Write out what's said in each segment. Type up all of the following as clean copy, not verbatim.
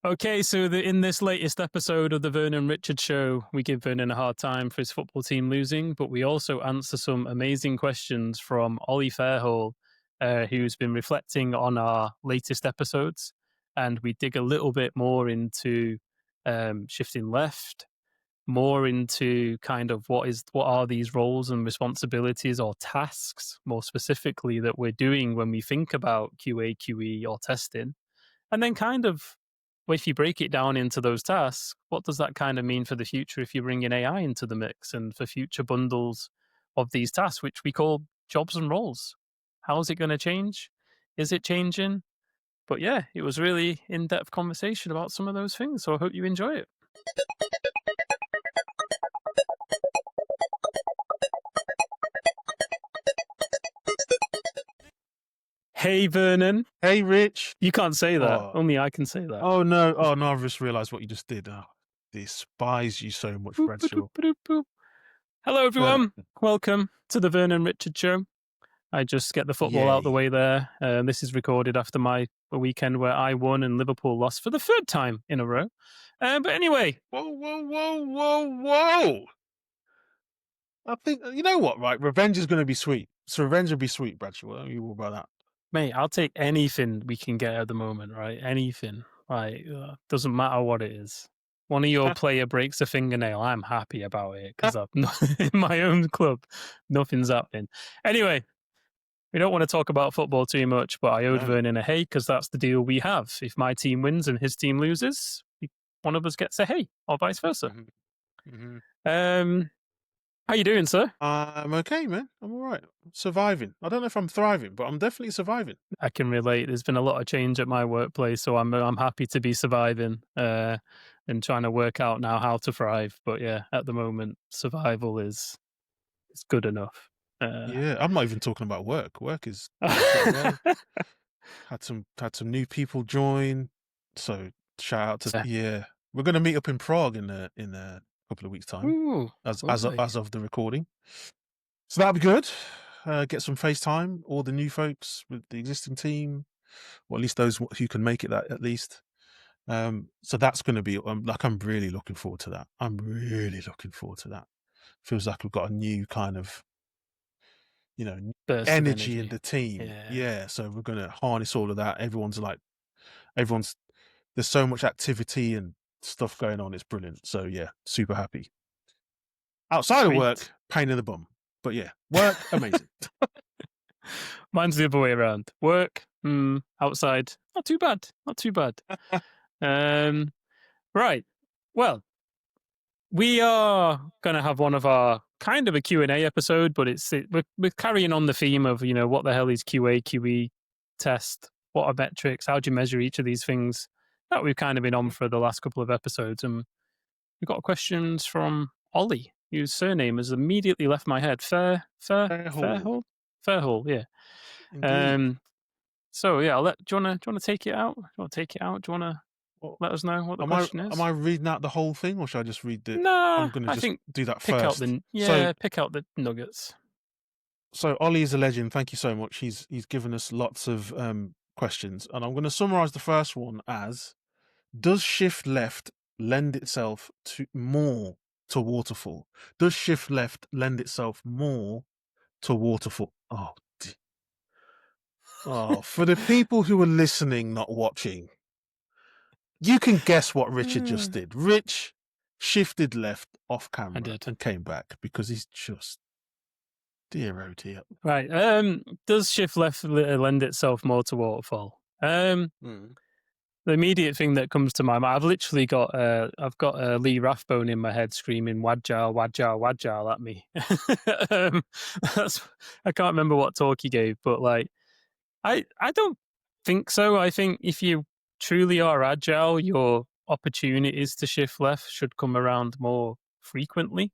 Okay, so in this latest episode of the Vernon and Richard show, we give Vernon a hard time for his football team losing, but we also answer some amazing questions from Ollie Fairhall, who's been reflecting on our latest episodes. And we dig a little bit more into shifting left, more into kind of what are these roles and responsibilities or tasks, more specifically, that we're doing when we think about QA, QE, or testing. And then kind of, well, if you break it down into those tasks, what does that kind of mean for the future if you bring in AI into the mix and for future bundles of these tasks, which we call jobs and roles? How is it going to change? Is it changing? But yeah, it was really in-depth conversation about some of those things. So I hope you enjoy it. Hey, Vernon. Hey, Rich. You can't say that. Oh. Only I can say that. Oh, no. Oh, no. I've just realized what you just did. Oh, despise you so much, Boop, Bradshaw. boop, boop, boop. Hello, everyone. Welcome to the Vernon and Richard show. I just get the football out the way there. This is recorded after a weekend where I won and Liverpool lost for the third time in a row. But anyway. Whoa. I think, you know what, right? Revenge is going to be sweet. So revenge will be sweet, Bradshaw. Don't you worry about that. Mate, I'll take anything we can get at the moment, right? Anything. Like, doesn't matter what it is. One of your player breaks a fingernail, I'm happy about it because I'm not in my own club. Nothing's happening. Anyway, we don't want to talk about football too much, but I owed Vernon a hey because that's the deal we have. If my team wins and his team loses, one of us gets a hey, or vice versa. How you doing, sir? I'm okay, man. I'm all right. Surviving. I don't know if I'm thriving, but I'm definitely surviving. I can relate. There's been a lot of change at my workplace, so I'm happy to be surviving and trying to work out now how to thrive. But yeah, at the moment, survival is good enough. Yeah, I'm not even talking about work. Work is well. Had some new people join. So shout out to we're going to meet up in Prague in a couple of weeks' time. Ooh, as of the recording. So that'll be good. Get some FaceTime, all the new folks with the existing team, or at least those who can make it that at least. So that's going to be I'm really looking forward to that. Feels like we've got a new kind of burst energy in the team. Yeah. So we're going to harness all of that. There's so much activity and stuff going on. It's brilliant. So yeah, super happy. Outside of work, pain in the bum. But yeah, work, amazing. Mine's the other way around. Work, outside, not too bad. Right. Well, we are going to have one of our kind of a Q&A episode, but we're carrying on the theme of, what the hell is QA, QE, test? What are metrics? How do you measure each of these things? That we've kind of been on for the last couple of episodes. And we've got questions from Ollie, whose surname has immediately left my head. Fairhall, yeah. Indeed. So yeah, do you want to take it out? Do you want to let us know what the question is? Am I reading out the whole thing, or should I just read the? Nah, I'm going to just do that pick first. Pick out the nuggets. So Ollie is a legend. Thank you so much. He's given us lots of questions, and I'm going to summarize the first one as: does shift left lend itself more to waterfall? Does shift left lend itself more to waterfall? For the people who are listening, not watching, you can guess what Richard just did. Rich shifted left off camera and came back because he's just dear oh dear. Right. Does shift left lend itself more to waterfall? The immediate thing that comes to my mind, I've literally got Lee Rathbone in my head screaming Wagile at me. I can't remember what talk he gave, but like I don't think so. I think if you truly are agile, your opportunities to shift left should come around more frequently.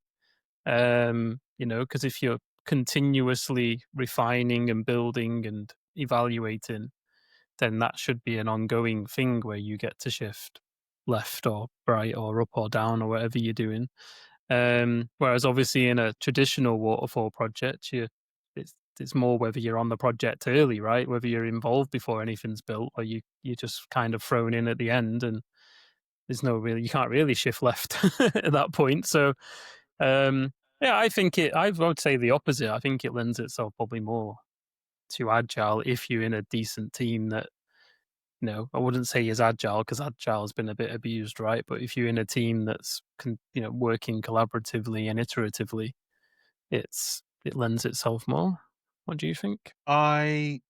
Because if you're continuously refining and building and evaluating, then that should be an ongoing thing where you get to shift left or right or up or down or whatever you're doing. Whereas obviously in a traditional waterfall project, it's more whether you're on the project early, right? Whether you're involved before anything's built or you're just kind of thrown in at the end. And there's no really, you can't really shift left at that point. So yeah, I think I would say the opposite. I think it lends itself probably more to agile if you're in a decent team that, I wouldn't say is agile because agile has been a bit abused, right? But if you're in a team that's working collaboratively and iteratively, it lends itself more. What do you think? I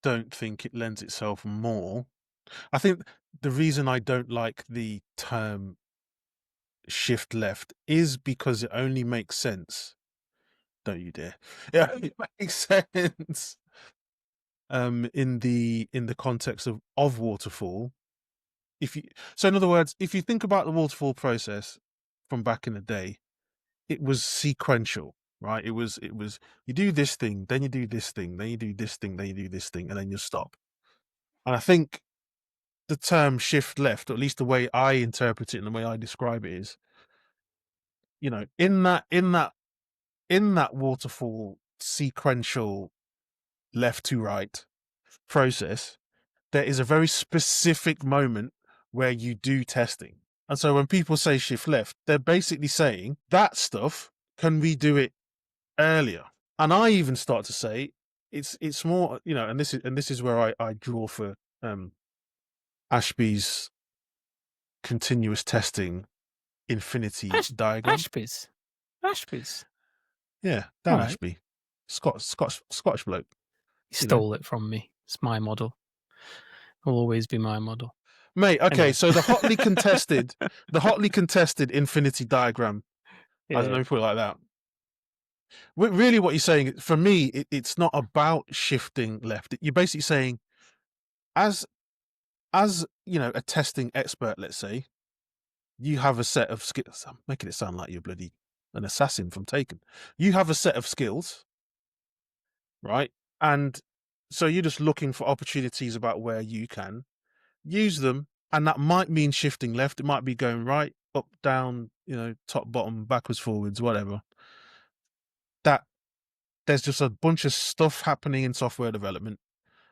don't think it lends itself more. I think the reason I don't like the term shift left is because it only makes sense. Don't you dare. Yeah, it makes sense in the context of waterfall. If you so in other words, if you think about the waterfall process from back in the day, it was sequential, right? It was you do this thing, then you do this thing, then you do this thing, then you do this thing, and then you stop. And I think the term shift left, or at least the way I interpret it and the way I describe it is, in that waterfall sequential left to right process, there is a very specific moment where you do testing. And so when people say shift left, they're basically saying that stuff, can we do it earlier? And I even start to say it's more, and this is where I draw for Ashby's continuous testing infinity diagram. Ashby's. Ashby's. Yeah, All Dan right. Ashby, Scottish bloke. He stole it from me. It's my model. Will always be my model. Mate, okay, Anyway. so the hotly contested infinity diagram. Let Yeah. me put it like that. Really, what you're saying, for me, it's not about shifting left. You're basically saying, as a testing expert, let's say, you have a set of skills. I'm making it sound like you're bloody an assassin from Taken. You have a set of skills, right? And so you're just looking for opportunities about where you can use them, and that might mean shifting left. It might be going right, up, down, top, bottom, backwards, forwards, whatever. That there's just a bunch of stuff happening in software development,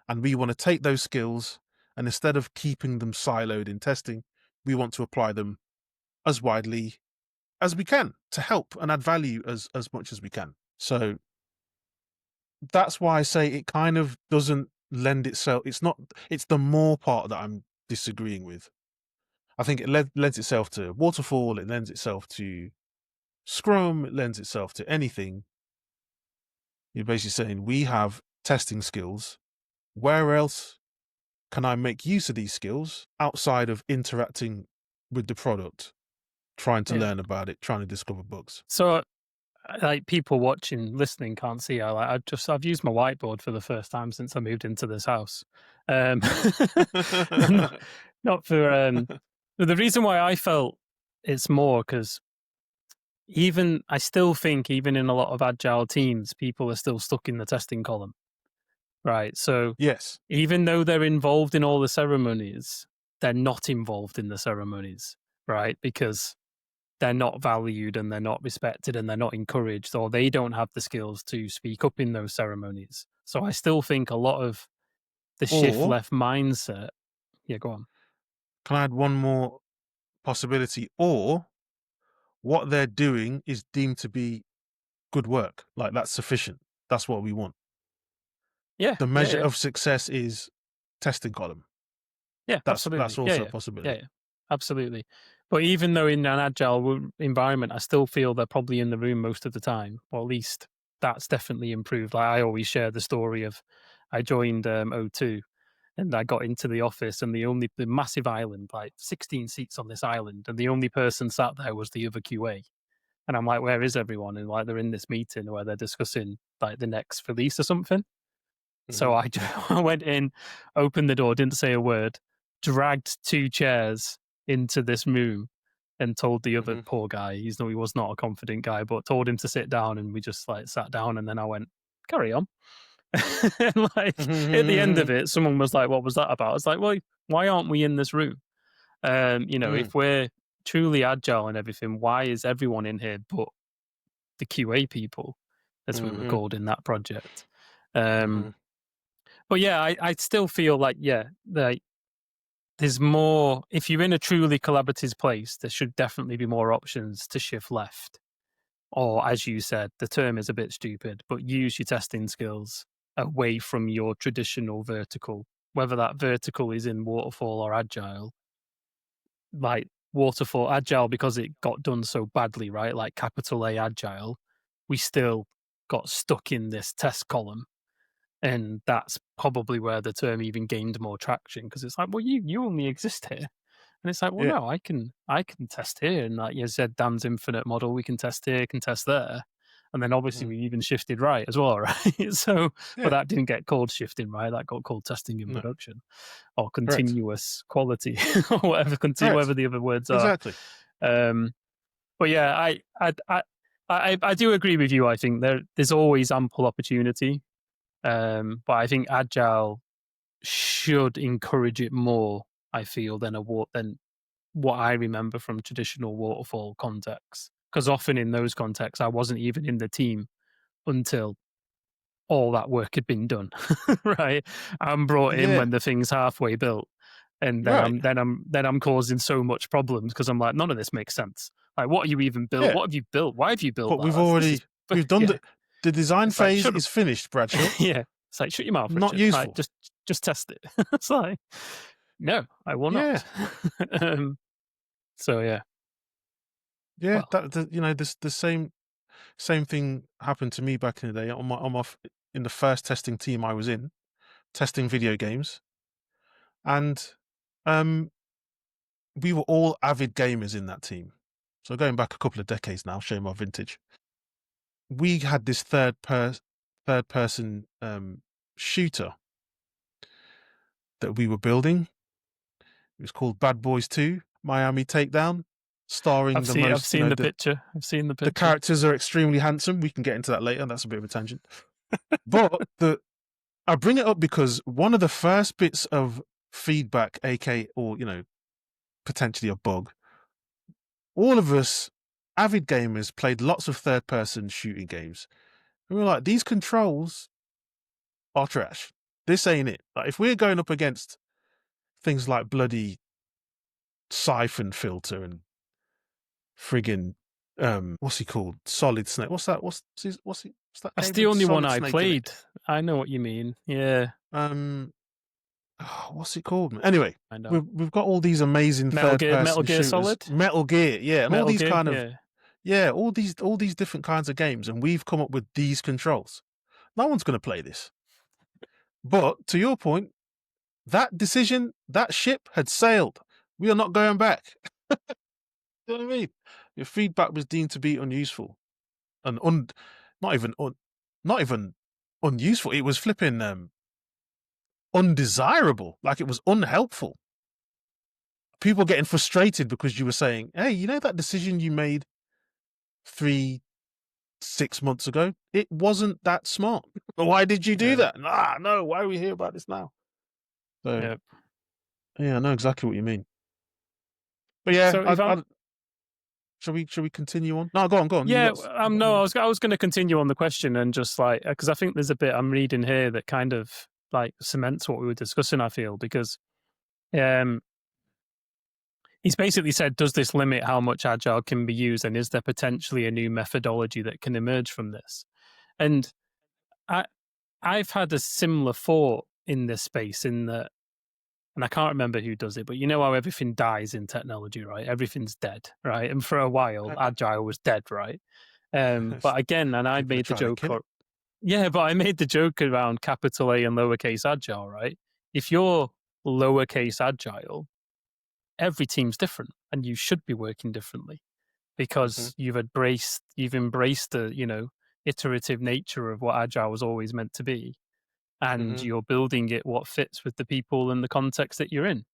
and we want to take those skills, and instead of keeping them siloed in testing, we want to apply them as widely as we can to help and add value as much as we can. So that's why I say it kind of doesn't lend itself. It's the more part that I'm disagreeing with. I think it lends itself to waterfall. It lends itself to Scrum. It lends itself to anything. You're basically saying we have testing skills. Where else can I make use of these skills outside of interacting with the product, trying to Yeah. learn about it, trying to discover bugs? So, like people watching, listening can't see. I've used my whiteboard for the first time since I moved into this house. Um, not, not for but the reason why I felt it's more because I still think even in a lot of agile teams, people are still stuck in the testing column, right? So Yes. even though they're involved in all the ceremonies, they're not involved in the ceremonies, right? Because they're not valued and they're not respected and they're not encouraged, or they don't have the skills to speak up in those ceremonies. So I still think a lot of the shift Or left mindset. Yeah, go on. can I add one more possibility? Or what they're doing is deemed to be good work. Like that's sufficient. That's what we want. Yeah, The yeah, measure yeah, of success is testing column. yeah, That's absolutely. Yeah, also a yeah, yeah, possibility. yeah, absolutely. But even though in an agile environment, I still feel they're probably in the room most of the time, or at least that's definitely improved. Like I always share the story of I joined O2 and I got into the office and the massive island, like 16 seats on this island, and the only person sat there was the other QA. And I'm like, where is everyone? And like they're in this meeting where they're discussing like the next release or something. So Hmm. I went in, opened the door, didn't say a word, dragged two chairs into this room and told the other Hmm. poor guy, he was not a confident guy, but told him to sit down and we just like sat down and then I went, carry on. And like at the end of Mm. it, someone was like, what was that about? It's like, well, why aren't we in this room? If we're truly agile and everything, why is everyone in here but the QA people, as we were Mhm. called in that project? Um, Mhm. but yeah, I still feel like, yeah, there's more. If you're in a truly collaborative place, there should definitely be more options to shift left. Or, as you said, the term is a bit stupid, but use your testing skills away from your traditional vertical, whether that vertical is in waterfall or agile. Like waterfall, agile, because it got done so badly, right? Like capital A agile, we still got stuck in this test column. And that's probably where the term even gained more traction because it's like, well, you only exist here. And it's like, well, Yeah, no, I can test here, and like you said, Dan's infinite model, we can test here, can test there, and then obviously mm, we even shifted right as well, right? So, but yeah, that didn't get called shifting right; that got called testing in no, production, or correct, continuous quality, or whatever, correct, whatever the other words are. exactly. Um, but yeah, I do agree with you. I think there's always ample opportunity, but I think agile should encourage it more. I feel than what I remember from traditional waterfall contexts. Because often in those contexts, I wasn't even in the team until all that work had been done. Right, I'm brought in Yeah, when the thing's halfway built, and then right. I'm causing so much problems because I'm like, none of this makes sense. Like, what are you even built? Yeah, What have you built? Why have you built but that? This is we've done yeah. the design It's like phase shut up. is finished, Bradshaw. Yeah, it's like shut your mouth, Not Richard. Like useful. just test it. It's like no, I will Yeah, not. um, so yeah, yeah. well, This the same thing happened to me back in the day in the first testing team I was in, testing video games, and um, we were all avid gamers in that team. So going back a couple of decades now, showing my vintage, we had this third person shooter that we were building. It was called Bad Boys 2, Miami Takedown, starring the I've most, seen the picture. I've seen the the picture. characters are extremely handsome. We can get into that later. That's a bit of a tangent. But I bring it up because one of the first bits of feedback, AK, or, potentially a bug, all of us avid gamers played lots of third person shooting games. And we were like, these controls are trash. This ain't it. Like, if we're going up against things like bloody siphon filter and friggin' what's he called? Solid Snake. What's that? What's that That's game the with only one Solid I Snake in it? played. I know what you mean. Yeah, Um what's it called? Anyway, I know. we've got all these amazing third Metal person Gear shooters, Solid, Metal Gear, yeah, and all Metal these Gear. kind of Yeah, yeah, all these different kinds of games, and we've come up with these controls. No one's going to play this. But to your point, that decision, that ship had sailed. We are not going back. You know what I mean? Your feedback was deemed to be unuseful and not even not even unuseful. It was flipping undesirable. Like, it was unhelpful. People getting frustrated because you were saying, "Hey, you know that decision you made 6 months ago? It wasn't that smart. Why did you do yeah, that? Ah, no. Why are we here about this now?" So yeah. yeah, I know exactly what you mean. But yeah, So if I'm I shall we continue on? No, go on. You yeah, got you got no, another. I was going to continue on the question and just like because I think there's a bit I'm reading here that kind of like cements what we were discussing. I feel because um he's basically said, does this limit how much agile can be used, and is there potentially a new methodology that can emerge from this? And I I've had a similar thought in this space in that, and I can't remember who does it, but you know how everything dies in technology, right? Everything's dead, right? And for a while, agile was dead, right? But again, and I People are made the trying to joke, kill it. yeah, but I made the joke around capital A and lowercase agile, right? If you're lowercase agile, every team's different, and you should be working differently Hmm. because you've embraced the iterative nature of what agile was always meant to be, and Hmm. you're building it what fits with the people and the context that you're in.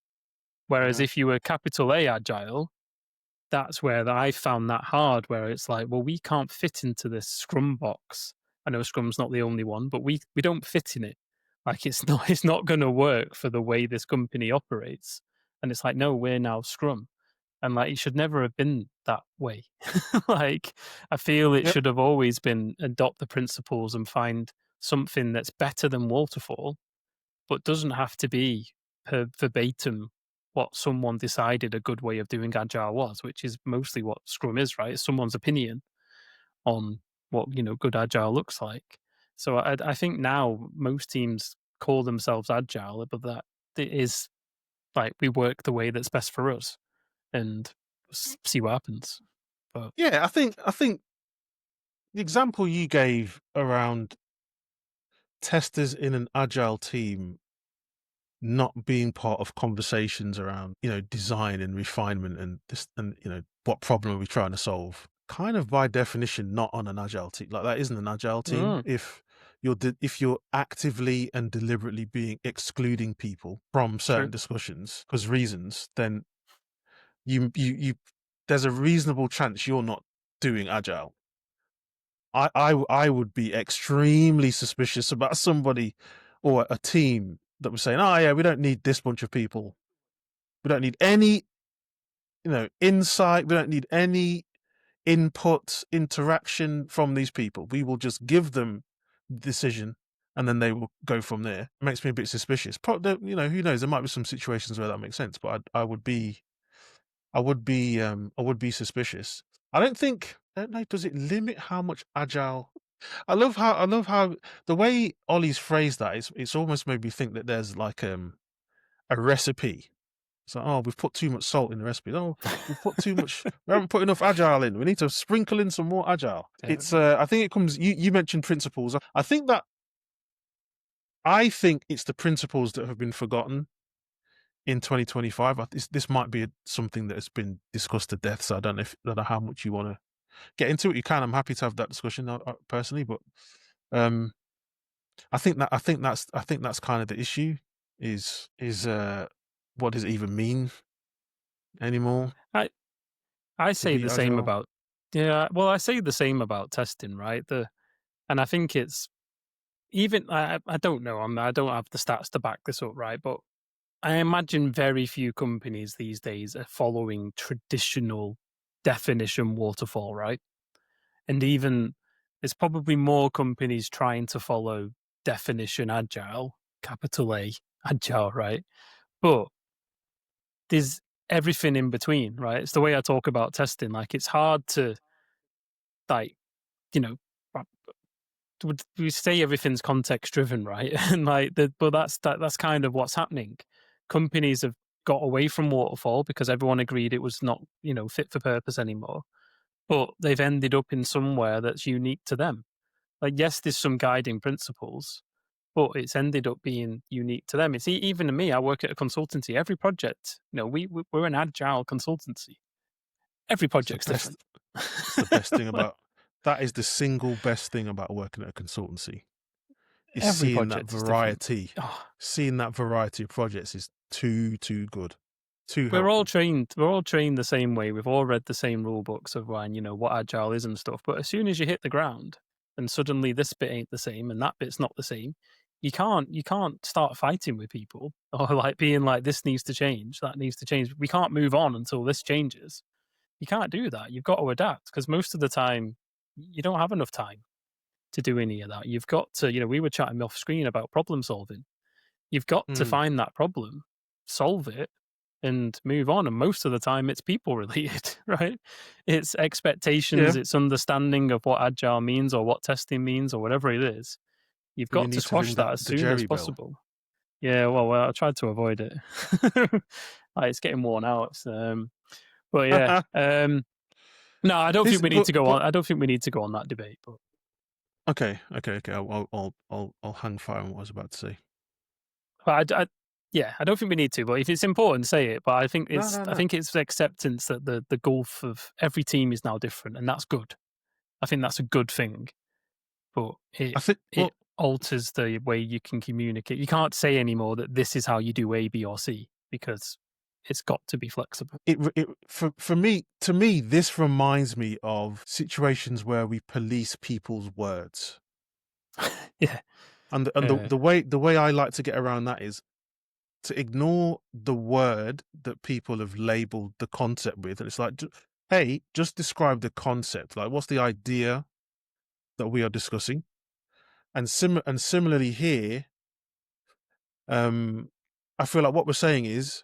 Whereas Hmm. if you were capital A agile, that's where I found that hard, where it's like, well, we can't fit into this Scrum box. I know Scrum's not the only one, but we don't fit in it. Like it's not going to work for the way this company operates. And it's like, no, we're now Scrum, and like it should never have been that way. Like I feel it Yep. should have always been adopt the principles and find something that's better than waterfall, but doesn't have to be verbatim what someone decided a good way of doing agile was, which is mostly what Scrum is, right? It's someone's opinion on what good agile looks like. So I think now most teams call themselves agile, but that it is like we work the way that's best for us and see what happens. But Yeah, I think the example you gave around testers in an agile team not being part of conversations around, design and refinement and this and what problem are we trying to solve? Kind of by definition, not on an agile team. Like that isn't an agile team. mm, If you're actively and deliberately being excluding people from certain true. discussions because reasons, then you there's a reasonable chance you're not doing agile. I would be extremely suspicious about somebody or a team that was saying, "Oh yeah, we don't need this bunch of people. We don't need any, insight. We don't need any input, interaction from these people. We will just give them the decision, and then they will go from there." It makes me a bit suspicious. Who knows? There might be some situations where that makes sense, but I would be suspicious. I don't know. Does it limit how much agile? I love how the way Ollie's phrased that. It's almost made me think that there's like a recipe. It's like, oh, we've put too much salt in the recipe. Oh, we've put too much. We haven't put enough agile in. We need to sprinkle in some more agile. Yeah. It's. I think it comes. You mentioned principles. I think it's the principles that have been forgotten in 2025. This might be something that has been discussed to death. So I don't know how much you want to get into it. You can. I'm happy to have that discussion personally, but um, I think that's kind of the issue. Is what does it even mean anymore I I to say be the same agile? about yeah. Well, I say the same about testing, right? And I think it's even I don't know. I don't have the stats to back this up, right? But I imagine very few companies these days are following traditional definition waterfall, right? And even there's probably more companies trying to follow definition agile, capital A, agile, right? But there's everything in between, right? It's the way I talk about testing. Like it's hard to like, you know, we say everything's context driven, right? And but that's kind of what's happening. Companies have got away from waterfall because everyone agreed it was not, fit for purpose anymore. But they've ended up in somewhere that's unique to them. Like, yes, there's some guiding principles, but it's ended up being unique to them. It's even to me. I work at a consultancy. Every project, we're an agile consultancy. Every It's the project's best. different. It's the best thing about that is the single best thing about working at a consultancy is Every project is different. Oh, seeing that variety of projects is too good, too we're all helpful. trained. We're all trained the same way. We've all read the same rule books of what agile is and stuff. But as soon as you hit the ground, and suddenly this bit ain't the same, and that bit's not the same, you can't start fighting with people or like being like this needs to change, that needs to change. We can't move on until this changes. You can't do that. You've got to adapt because most of the time you don't have enough time to do any of that. You've got to, we were chatting off screen about problem solving. You've got to Mm. find that problem, solve it, and move on. And most of the time, it's people related, right? It's expectations, Yeah, it's understanding of what agile means or what testing means or whatever it is. You've but you got to need to squash ring that that as the soon as Jerry bell. possible. Yeah, well, I tried to avoid it. It's getting worn out. But yeah, no, I don't think This, we need to go but on. I don't think we need to go on that debate. But okay. I'll hang fire on what I was about to say. yeah, I don't think we need to. But if it's important, say it. But I think No, it's no, I no. think it's acceptance that the gulf of every team is now different, and that's good. I think that's a good thing. But I it think it well, alters the way you can communicate. You can't say anymore that this is how you do A, B, or C because it's got to be flexible. it for me to me this reminds me of situations where we police people's words. Yeah, And uh, the way I like to get around that is to ignore the word that people have labeled the concept with, and it's like, hey, just describe the concept. Like, what's the idea that we are discussing? And similarly here, I feel like what we're saying is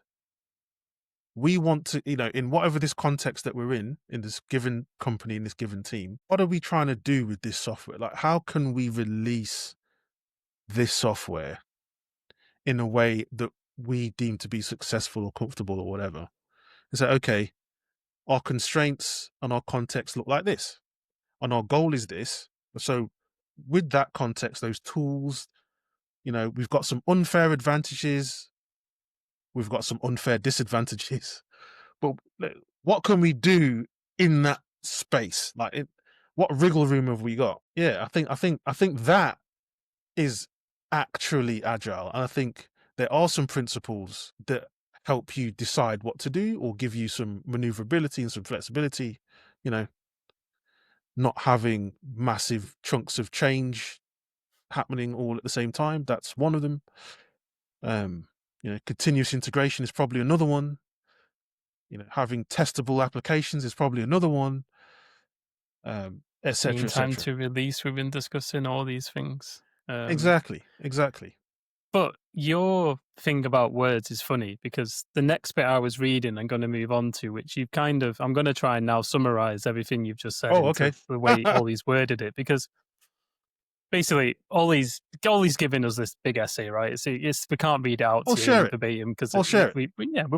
we want to, in whatever this context that we're in this given company, in this given team, what are we trying to do with this software? Like, how can we release this software in a way that we deem to be successful or comfortable or whatever? And say, okay, our constraints and our context look like this, and our goal is this. So, with that context, those tools, we've got some unfair advantages, we've got some unfair disadvantages, but what can we do in that space? Like, what wriggle room have we got? Yeah, I think that is actually agile, and I think there are some principles that help you decide what to do or give you some maneuverability and some flexibility. Not having massive chunks of change happening all at the same time. That's one of them. Continuous integration is probably another one. Having testable applications is probably another one. Et cetera, Mean et time cetera. to release. We've been discussing all these things. Exactly. But your thing about words is funny because the next bit I was reading, I'm going to move on to, which you've I'm going to try and now summarize everything you've just said Oh, into okay. the way Ollie's worded it. Because basically, Ollie's giving us this big essay, right? We can't read it out I'll to you share it. verbatim because I'll share it. we'll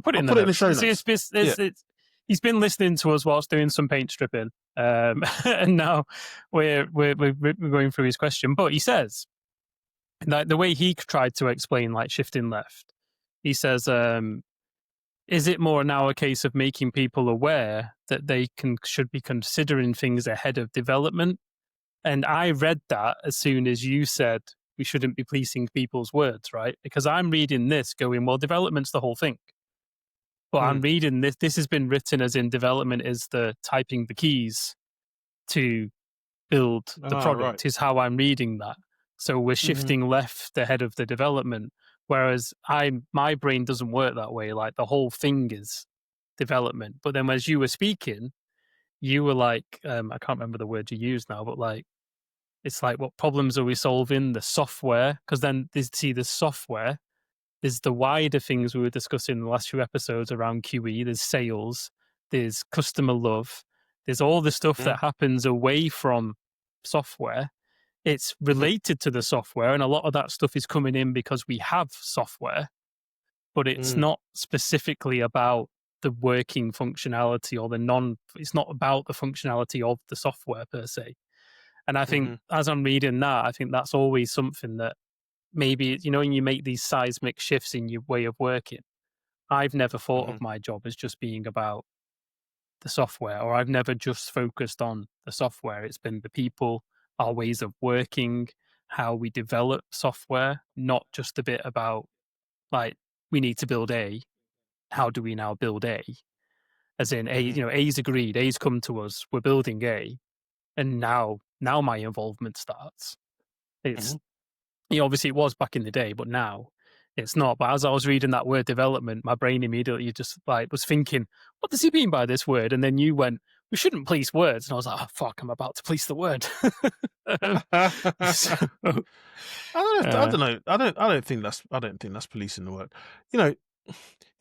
put it I'll in the put it in the notes. show notes. Yeah. He's been listening to us whilst doing some paint stripping, and now we're going through his question. But he says, like the way he tried to explain like shifting left, he says, is it more now a case of making people aware that they should be considering things ahead of development? And I read that as soon as you said we shouldn't be policing people's words, right? Because I'm reading this going, well, development's the whole thing. But I'm reading this. This has been written as in development is the typing the keys to build the product, Right. is how I'm reading that. So we're shifting left ahead of the development. Whereas my brain doesn't work that way. Like the whole thing is development. But then as you were speaking, you were like, I can't remember the word you used now, but like, it's like, what problems are we solving? The software, because then the software, there's the wider things we were discussing in the last few episodes around QE. There's sales, there's customer love, there's all the stuff that happens away from software. It's related to the software, and a lot of that stuff is coming in because we have software, but it's not specifically about the working functionality or it's not about the functionality of the software per se. And I think as I'm reading that, I think that's always something that maybe, when you make these seismic shifts in your way of working, I've never thought of my job as just being about the software, or I've never just focused on the software. It's been the people, our ways of working, how we develop software, not just a bit about like, we need to build A. How do we now build A? As in A, A's agreed, A's come to us, we're building A. And now my involvement starts. It's, obviously it was back in the day, but now it's not. But as I was reading that word development, my brain immediately just like was thinking, what does he mean by this word? And then you went, we shouldn't police words. And I was like, oh, fuck, I'm about to police the word. So, I don't know. I don't think that's policing the word.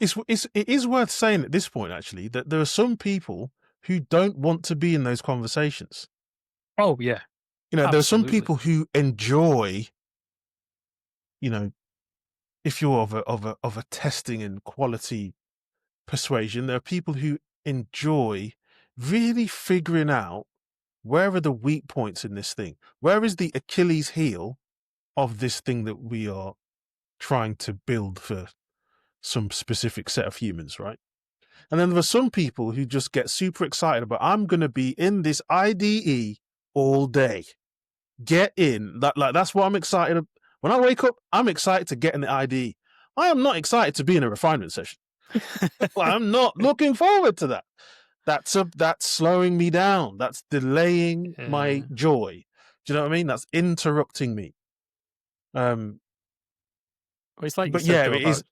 It is worth saying at this point actually that there are some people who don't want to be in those conversations. Oh yeah. There are some people who enjoy, if you're of a testing and quality persuasion, there are people who enjoy really figuring out where are the weak points in this thing? Where is the Achilles heel of this thing that we are trying to build for some specific set of humans, right? And then there are some people who just get super excited about, I'm going to be in this IDE all day. Get in. That's what I'm excited about. When I wake up, I'm excited to get in the IDE. I am not excited to be in a refinement session. I'm not looking forward to that. That's slowing me down. That's delaying my joy. Do you know what I mean? That's interrupting me. It's like you But said, yeah, though, it is.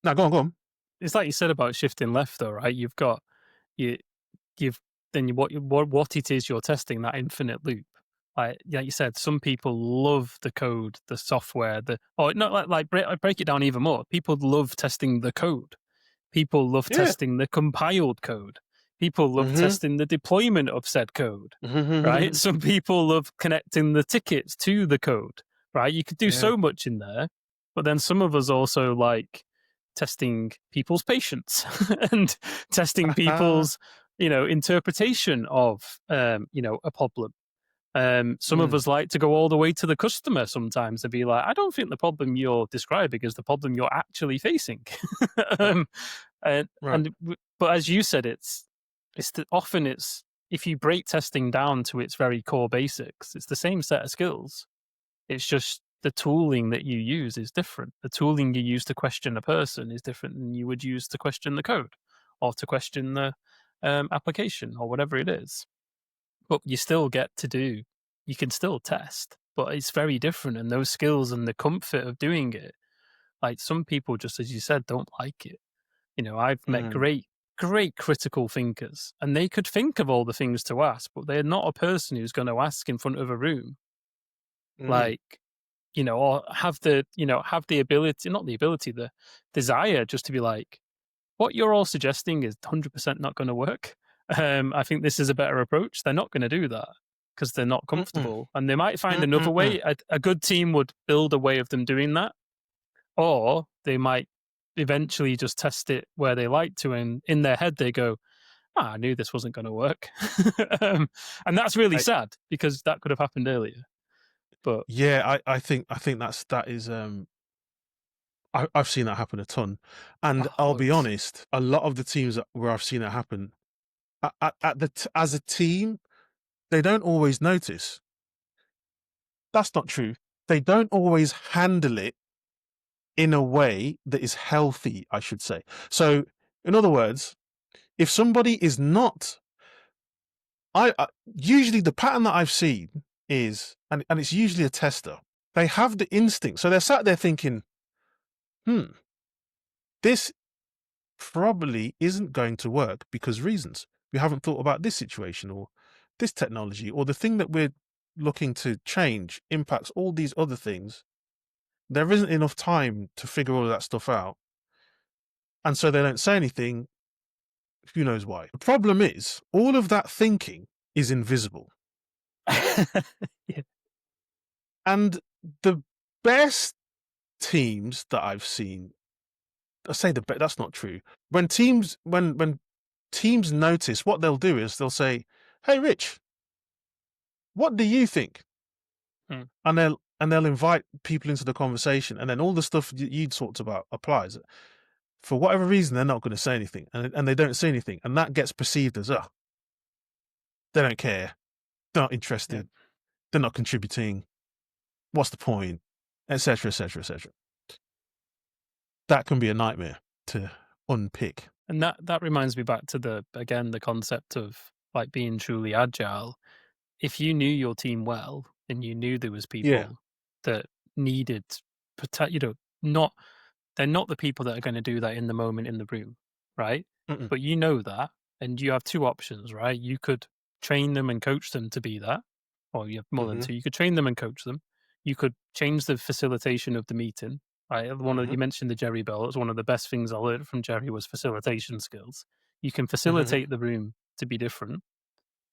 No, go on. It's like you said about shifting left, though, right? You've got what it is you're testing, that infinite loop. Like you said, some people love the code, the software, break it down even more. People love testing the code People love Yeah. testing the compiled code. People love Mhm. testing the deployment of said code, right? Mhm. Some people love connecting the tickets to the code, right? You could do Yeah. so much in there, but then some of us also like testing people's patience and testing people's, interpretation of, a problem. Some of Mm. us like to go all the way to the customer sometimes and be like, I don't think the problem you're describing is the problem you're actually facing. Right. um, Right. but as you said, often it's if you break testing down to its very core basics, it's the same set of skills. It's just the tooling that you use is different. The tooling you use to question a person is different than you would use to question the code or to question the application or whatever it is. But you still get to do, you can still test, but it's very different. And those skills and the comfort of doing it, like some people, just as you said, don't like it. I've met Mm. great critical thinkers, and they could think of all the things to ask, but they're not a person who's going to ask in front of a room, Mm. like, or have the ability, not the ability, the desire just to be like, what you're all suggesting is 100% not going to work. I think this is a better approach. They're not going to do that because they're not Mm-mm. comfortable, and they might find another Mm-mm-mm. way. A good team would build a way of them doing that, or they might eventually just test it where they like to, and in their head they go, "Ah, I knew this wasn't going to work," and that's really I, sad because that could have happened earlier. But yeah, I think that is I've seen that happen a ton, and oh, I'll be loads. honest, a lot of the teams where I've seen it happen as a team, they don't always notice. That's not true. They don't always handle it in a way that is healthy, I should say. So, in other words, if somebody is not, I usually the pattern that I've seen is, and it's usually a tester. They have the instinct, so they're sat there thinking, "Hmm, this probably isn't going to work because reasons. We haven't thought about this situation or this technology or the thing that we're looking to change impacts all these other things. There isn't enough time to figure all of that stuff out. And so they don't say anything. Who knows why? The problem is, all of that thinking is invisible. Yeah. And the best teams that I've seen, I say the best, that's not true. When teams notice, what they'll do is they'll say, "Hey, Rich, what do you think?" Mm. And they'll invite people into the conversation, and then all the stuff you talked about applies. For whatever reason, they're not going to say anything, and they don't say anything, and that gets perceived as, oh, they don't care, they're not Yeah. interested, they're not contributing. What's the point? Etc. Etc. Etc. That can be a nightmare to unpick. And that reminds me back to the concept of like being truly agile. If you knew your team well and you knew there was Yeah. people that needed protect, not they're not the people that are going to do that in the moment in the room, right? Mm-mm. But you know that, and you have two options, right? You could train them and coach them to be that, or you have more than Mm-hmm. two. You could train them and coach them. You could change the facilitation of the meeting. Right, Mm-hmm. you mentioned the Jerry Bell. It was one of the best things I learned from Jerry was facilitation skills. You can Mm-hmm. facilitate the room to be different,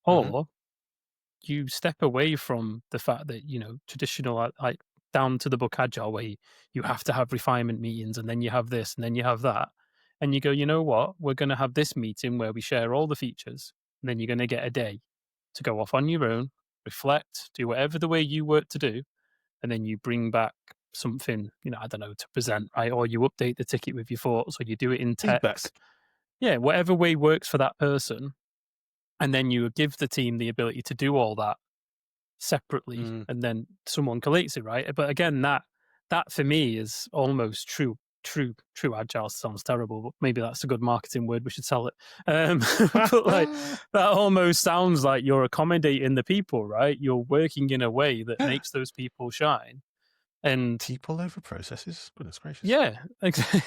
Mm-hmm. or you step away from the fact that traditional like down to the book agile where you have to have refinement meetings and then you have this and then you have that, and you go, you know what, we're going to have this meeting where we share all the features, and then you're going to get a day to go off on your own, reflect, do whatever the way you work to do, and then you bring back something, I don't know, to present, right? Or you update the ticket with your thoughts, or you do it in text. Feedback. Yeah, whatever way works for that person, and then you give the team the ability to do all that separately, Mm. and then someone collates it, right? But again, that for me is almost true agile. Sounds terrible, but maybe that's a good marketing word. We should sell it. But like that almost sounds like you're accommodating the people, right? You're working in a way that makes those people shine. And People over processes. Goodness gracious. yeah,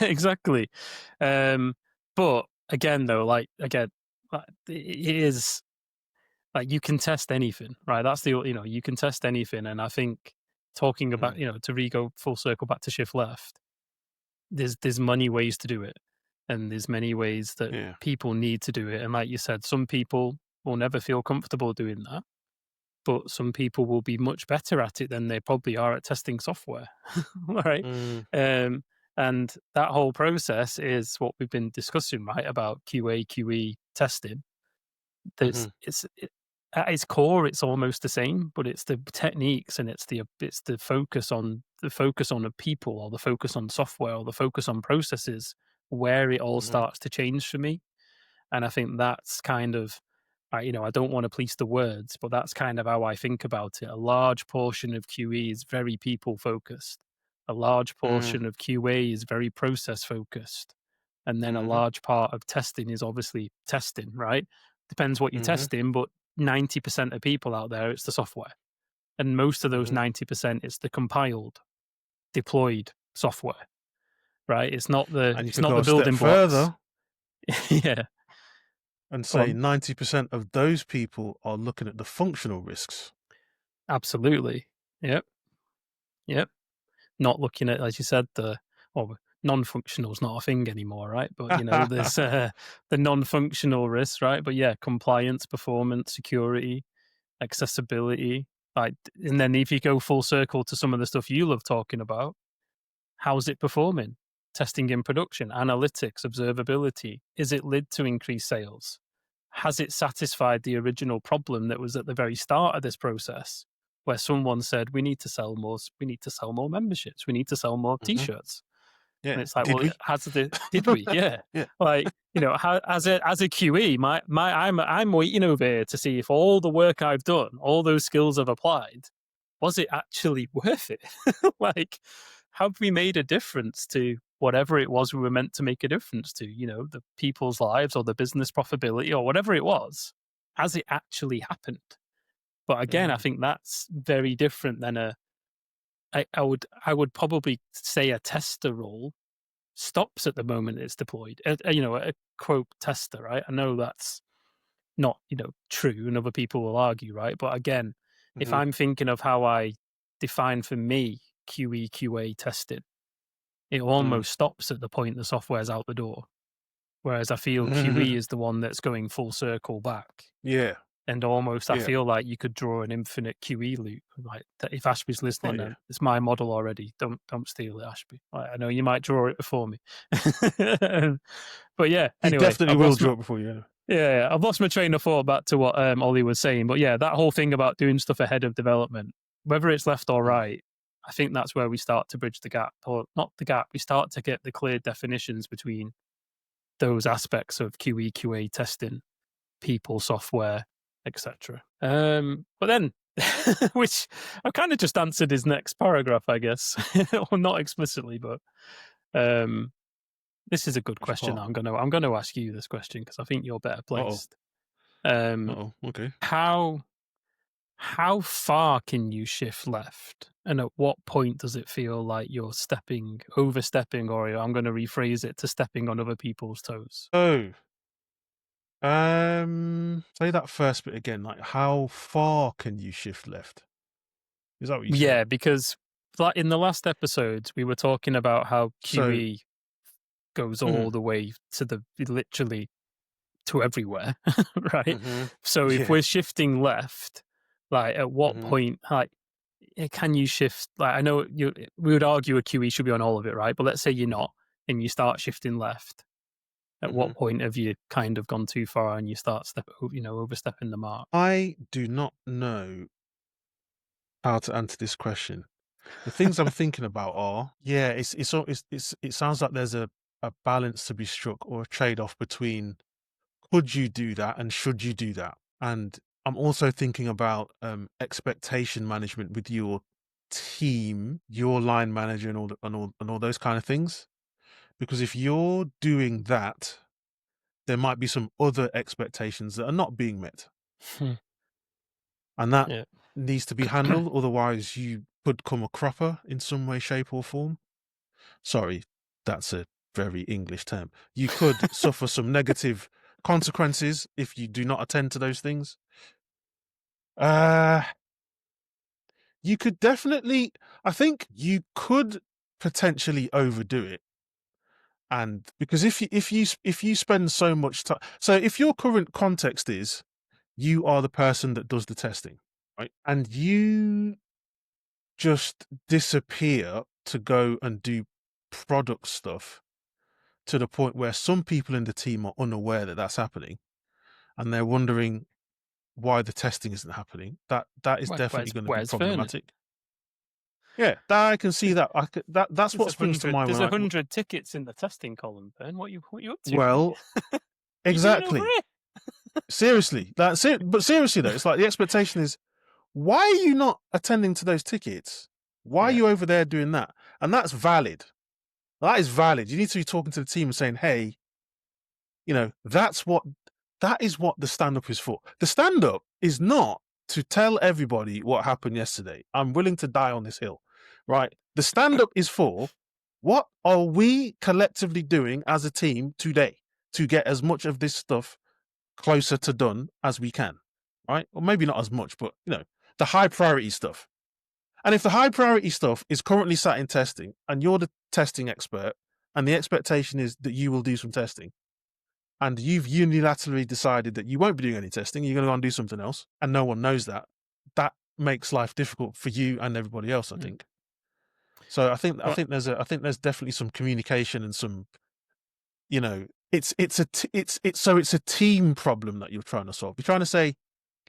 exactly. Um, but again, though, it is like you can test anything, right? That's you can test anything, and I think talking about Mm. to re go full circle back to shift left, there's many ways to do it, and there's many ways that Yeah. people need to do it. And like you said, some people will never feel comfortable doing that, but some people will be much better at it than they probably are at testing software. Right. Mm, Um, and that whole process is what we've been discussing, right? About QA, QE testing. There's mhm, at its core, it's almost the same, but it's the techniques and it's the focus on a people or the focus on software or the focus on processes where it all mhm, starts to change for me. And I think that's kind of, I don't want to police the words, but that's kind of how I think about it. A large portion of QE is very people focused. A large mm, portion of QA is very process focused. And then a mhm, large part of testing is obviously testing, right? Depends what you're mhm, testing, but 90% of people out there, it's the software. And most of those mhm. 90%, it's the compiled, deployed software, right? And you It's could not go the a step building blocks. further Yeah. and Go say on. 90% of those people are looking at the functional risks. Absolutely. Yep. Yep. Not looking at, as you said, non-functional is not a thing anymore, right? But there's the non-functional risks, right? But yeah, compliance, performance, security, accessibility, like, and then if you go full circle to some of the stuff you love talking about, how's it performing? Testing in production, analytics, observability. Is it led to increased sales? Has it satisfied the original problem that was at the very start of this process, where someone said we need to sell more, we need to sell more memberships, we need to sell more Mhm. T-shirts, and Yeah. it's like, Did well, we? did we? Yeah, Yeah. like as a QE, I'm waiting over here to see if all the work I've done, all those skills I've applied, was it actually worth it? Like, have we made a difference to whatever it was we were meant to make a difference to? The people's lives or the business profitability or whatever it was. Has it actually happened? But again, I Mm, think that's very different than I would probably say a tester role stops at the moment it's deployed. A quote tester, right? I know that's not, true, and other people will argue, right? But again, if mhm, I'm thinking of how I define for me QE, QA testing, it mm. almost stops at the point the software's out the door. Whereas I feel QE is the one that's going full circle back. Yeah. And almost, I Yeah. feel like you could draw an infinite QE loop. Like if Ashby's Oh, listening, yeah. it's my model already. Don't steal it, Ashby. I know you might draw it before me, but yeah. He Anyway, definitely will draw it before you. Yeah. yeah, I've lost my train of thought back to what Ollie was saying. But yeah, that whole thing about doing stuff ahead of development, whether it's left or Mm, right, I think that's where we start to bridge the gap, or not the gap. We start to get the clear definitions between those aspects of QE, QA testing, people, software, etc. But then, which I've kind of just answered his next paragraph, I guess, or not explicitly, but um, this is a good which question. part? I'm gonna ask you this question because I think you're better Uh-oh. placed. Um, Uh-oh. Okay. how how far can you shift left, and at what point does it feel like you're overstepping, or I'm going to rephrase it to stepping on other people's toes? Oh, say that first bit again. Like, how far can you shift left? Is that what you said? Yeah, because like in the last episodes, we were talking about how So, QE goes mhm, all the way to the literally to everywhere, right? mhm, So if yeah, we're shifting left, like at what mhm, point, like can you shift? Like I know we would argue a QE should be on all of it, right? But let's say you're not, and you start shifting left. At mhm. what point have you kind of gone too far and you start overstepping the mark? I do not know how to answer this question. The things I'm thinking about are, yeah, it sounds like there's a balance to be struck or a trade-off between could you do that and should you do that? And I'm also thinking about expectation management with your team, your line manager, and all those kind of things. Because if you're doing that, there might be some other expectations that are not being met, Hmm. and that Yeah. needs to be handled. Otherwise, you could come a cropper in some way, shape, or form. Sorry, that's a very English term. You could suffer some negative consequences if you do not attend to those things. Uh, you could definitely, I think you could potentially overdo it And because if you spend so much time, so if your current context is you are the person that does the testing, right, and you just disappear to go and do product stuff to the point where some people in the team are unaware that that's happening, and they're wondering why the testing isn't happening. That is definitely going to be Where's Vernon? problematic. Yeah, that I can see that. That's There's what springs to mind there's when I. 100 tickets in the testing column, Vern. What you up to, mate? Well, What you doing over exactly. here? Seriously, but seriously though, it's like the expectation is, why are you not attending to those tickets? Why are Yeah. you over there doing that? And that's valid. That is valid. You need to be talking to the team and saying, hey, that is what the stand up is for. The stand up is not to tell everybody what happened yesterday. I'm willing to die on this hill, right? The stand up is for, what are we collectively doing as a team today to get as much of this stuff closer to done as we can, right? Or maybe not as much, but the high priority stuff. And if the high priority stuff is currently sat in testing and you're the testing expert and the expectation is that you will do some testing, and you've unilaterally decided that you won't be doing any testing, you're going to go and do something else, and no one knows that makes life difficult for you and everybody else, I Mm. think. So I think Well, there's definitely some communication and some, it's a team problem that you're trying to solve. You're trying to say,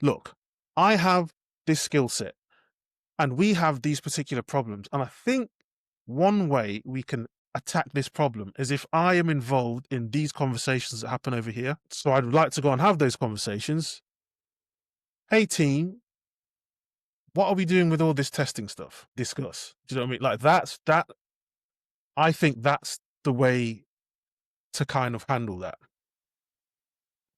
look, I have this skill set and we have these particular problems, and I think one way we can attack this problem is if I am involved in these conversations that happen over here. So I'd like to go and have those conversations. Hey team, what are we doing with all this testing stuff? Discuss. Do you know what I mean? Like that. I think that's the way to kind of handle that.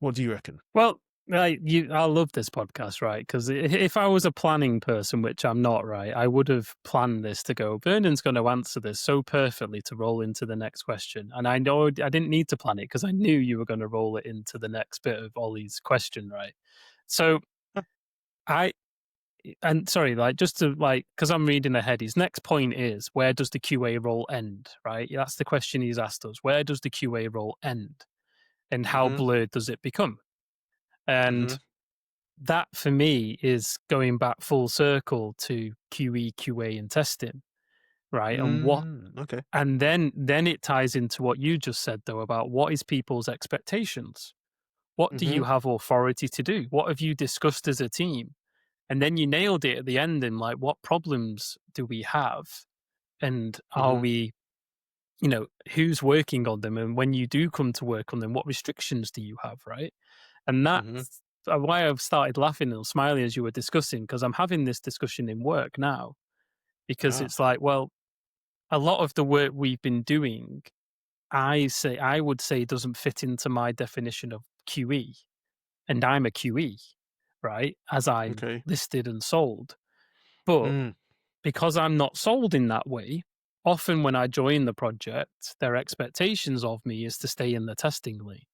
What do you reckon? well, I love this podcast, right? Because if I was a planning person, which I'm not, right, I would have planned this to go. Vernon's going to answer this so perfectly to roll into the next question, and I know I didn't need to plan it because I knew you were going to roll it into the next bit of Ollie's question, right? So I and sorry, like just to because I'm reading ahead. His next point is, where does the QA role end? Right, that's the question he's asked us. Where does the QA role end, and how Mm-hmm. blurred does it become? And Mm-hmm. that for me is going back full circle to QE, QA, and testing, right? Okay. And then it ties into what you just said though about what is people's expectations. What do Mm-hmm. you have authority to do? What have you discussed as a team? And then you nailed it at the end in like, what problems do we have? And are Mm-hmm. we, who's working on them? And when you do come to work on them, what restrictions do you have, right? And Mm-hmm. that's why I've started laughing and smiling as you were discussing, because I'm having this discussion in work now, because Ah. it's like, well, a lot of the work we've been doing, I would say doesn't fit into my definition of QE. And I'm a QE, right? As I'm Okay. listed and sold. But Mm. because I'm not sold in that way, often when I join the project, their expectations of me is to stay in the testing lane,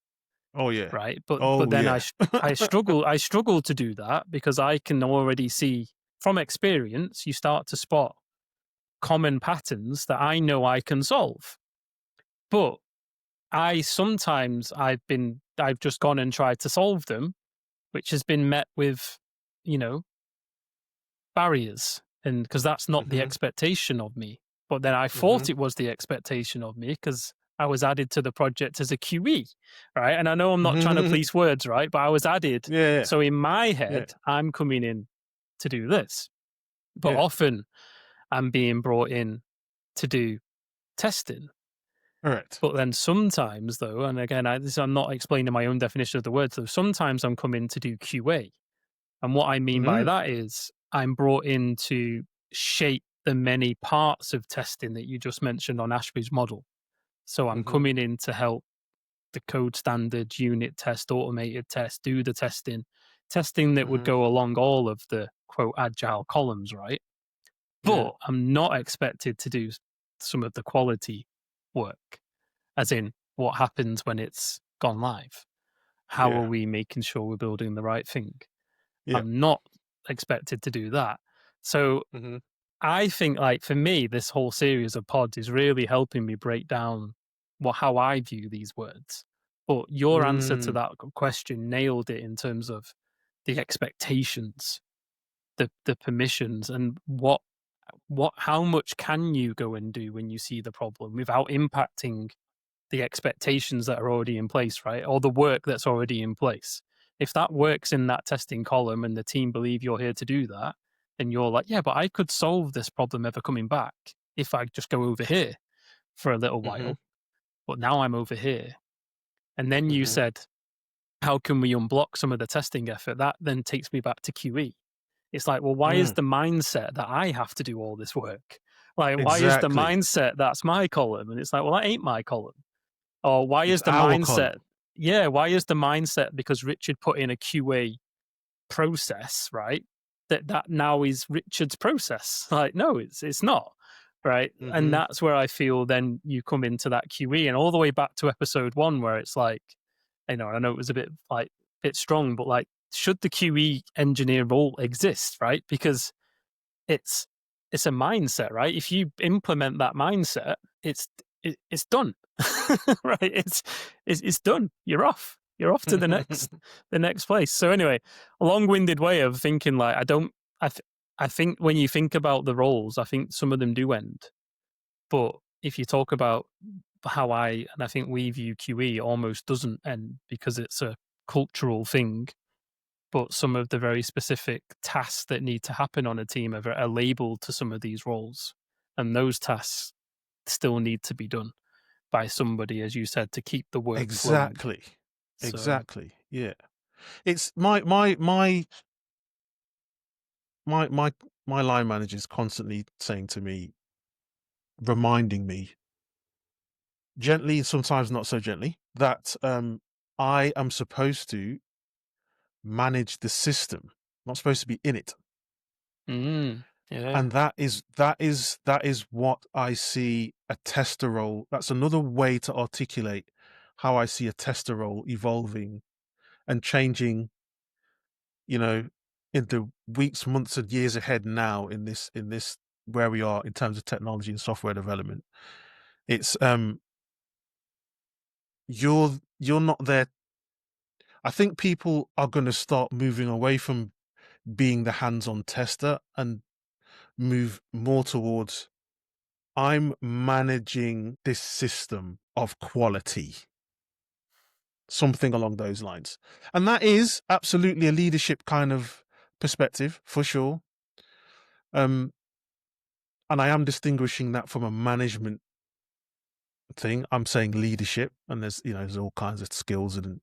Oh yeah. right? But Oh then yeah. I struggle to do that because I can already see from experience, you start to spot common patterns that I know I can solve. But I've just gone and tried to solve them, which has been met with, you know, barriers, and because that's not the Mm-hmm. expectation of me. But then I Mm-hmm. thought it was the expectation of me because I was added to the project as a QE, right? And I know I'm not trying to police words, right? But I was added. Yeah. So in my Yeah. head, I'm coming in to do this. But Yeah. often I'm being brought in to do testing. Correct. But then sometimes, though, and again, I'm not explaining my own definition of the word, so sometimes I'm coming to do QA. And what I mean by Mm-hmm. that is I'm brought in to shape the many parts of testing that you just mentioned on Ashby's model. So I'm Mm-hmm. coming in to help the code standard, unit test, automated test, do the testing that would Mm-hmm. go along all of the quote agile columns, right? Yeah. But I'm not expected to do some of the quality work, as in what happens when it's gone live. How are Yeah. we making sure we're building the right thing? Yeah. I'm not expected to do that. So Mm-hmm. I think, like, for me, this whole series of pods is really helping me break down how I view these words. But your answer to Mm, that question nailed it in terms of the expectations, the permissions, and how much can you go and do when you see the problem without impacting the expectations that are already in place, right? Or the work that's already in place. If that works in that testing column and the team believe you're here to do that, then you're like, yeah, but I could solve this problem ever coming back if I just go over here for a little mhm, while. But now I'm over here. And then you mhm, said, how can we unblock some of the testing effort? That then takes me back to QE. It's like, well, why is mm. the mindset that I have to do all this work? Like, why is the Exactly. mindset that's my column? And it's like, well, that ain't my column. Or why It's is the our mindset? column. Yeah, why is the mindset because Richard put in a QA process, right? That now is Richard's process. Like, no, it's not, right? And Mhm. that's where I feel then you come into that QE and all the way back to episode one, where it's like, I know it was a bit like bit strong, but like, should the QE engineer role exist, right? Because it's it's a mindset, right? If you implement that mindset, it's done, right? It's done. You're off. You're off to the next place. So anyway, a long-winded way of thinking. Like I th- I think when you think about the roles, I think some of them do end. But if you talk about I think we view QE, almost doesn't end because it's a cultural thing, but some of the very specific tasks that need to happen on a team are labeled to some of these roles. And those tasks still need to be done by somebody, as you said, to keep the work flowing. Exactly. So, Exactly. Yeah. It's my line manager is constantly saying to me, reminding me gently, sometimes not so gently, that I am supposed to manage the system, not supposed to be in it. yeah, And that is what I see a tester role. That's another way to articulate how I see a tester role evolving and changing, you know, in the weeks, months, and years ahead now in this where we are in terms of technology and software development. It's you're not there. I think people are going to start moving away from being the hands-on tester and move more towards I'm managing this system of quality, something along those lines. And that is absolutely a leadership kind of perspective for sure. Um, and I am distinguishing that from a management thing. I'm saying leadership, and there's all kinds of skills and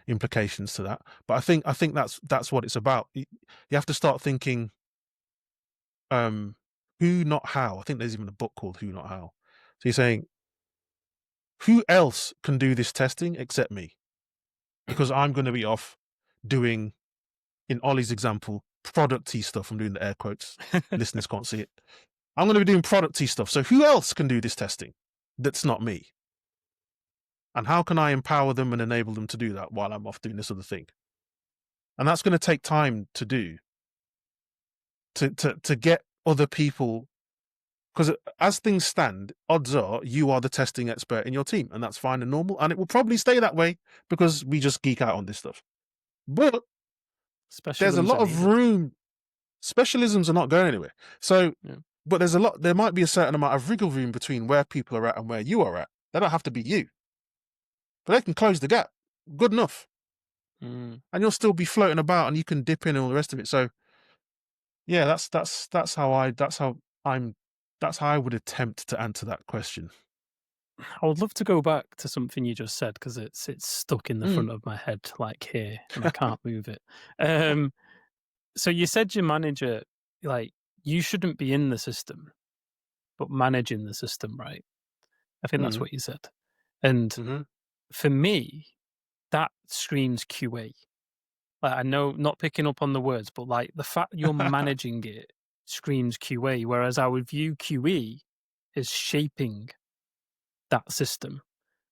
implications to that. But I think that's what it's about. You have to start thinking, who, not how. I think there's even a book called Who, Not How. So you're saying, who else can do this testing except me? Because I'm going to be off doing, in Ollie's example, producty stuff. I'm doing the air quotes. Listeners can't see it. I'm going to be doing producty stuff. So who else can do this testing that's not me? And how can I empower them and enable them to do that while I'm off doing this other thing? And that's going to take time to do, to get other people, because as things stand, odds are you are the testing expert in your team, and that's fine and normal, and it will probably stay that way because we just geek out on this stuff. But there's a specialisms are lot of needed. room. Specialisms are not going anywhere. So, Yeah. but there might be a certain amount of wriggle room between where people are at and where you are at. They don't have to be you, but they can close the gap. Good enough. Mm. And you'll still be floating about and you can dip in and all the rest of it. So yeah, that's how I would attempt to answer that question. I would love to go back to something you just said because it's stuck in the Mm. front of my head, like here, and I can't move it. Um, so you said your manager, like, you shouldn't be in the system, but managing the system, right? I think that's Mm. what you said. And Hmm. for me, that screams QA. Like, I know, not picking up on the words, but like the fact you're managing it screams QA. Whereas I would view QE as shaping that system.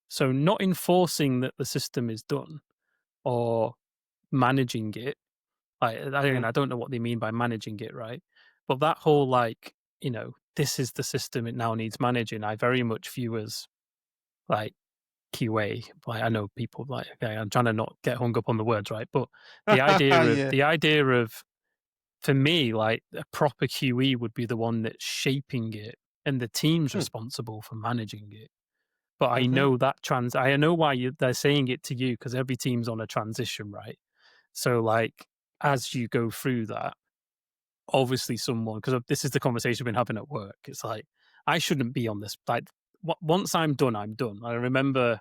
So not enforcing that the system is done or managing it. Mm. I don't know what they mean by managing it, right? But that whole like, this is the system, it now needs managing. I very much view as like QA. Like I know people like okay, I'm trying to not get hung up on the words, right? But the idea of for me, like a proper QE would be the one that's shaping it, and the team's Mm, responsible for managing it. But I mhm. know that I know why they're saying it to you because every team's on a transition, right? So like as you go through that, obviously someone because this is the conversation we've been having at work. It's like I shouldn't be on this. Like once I'm done, I'm done. I remember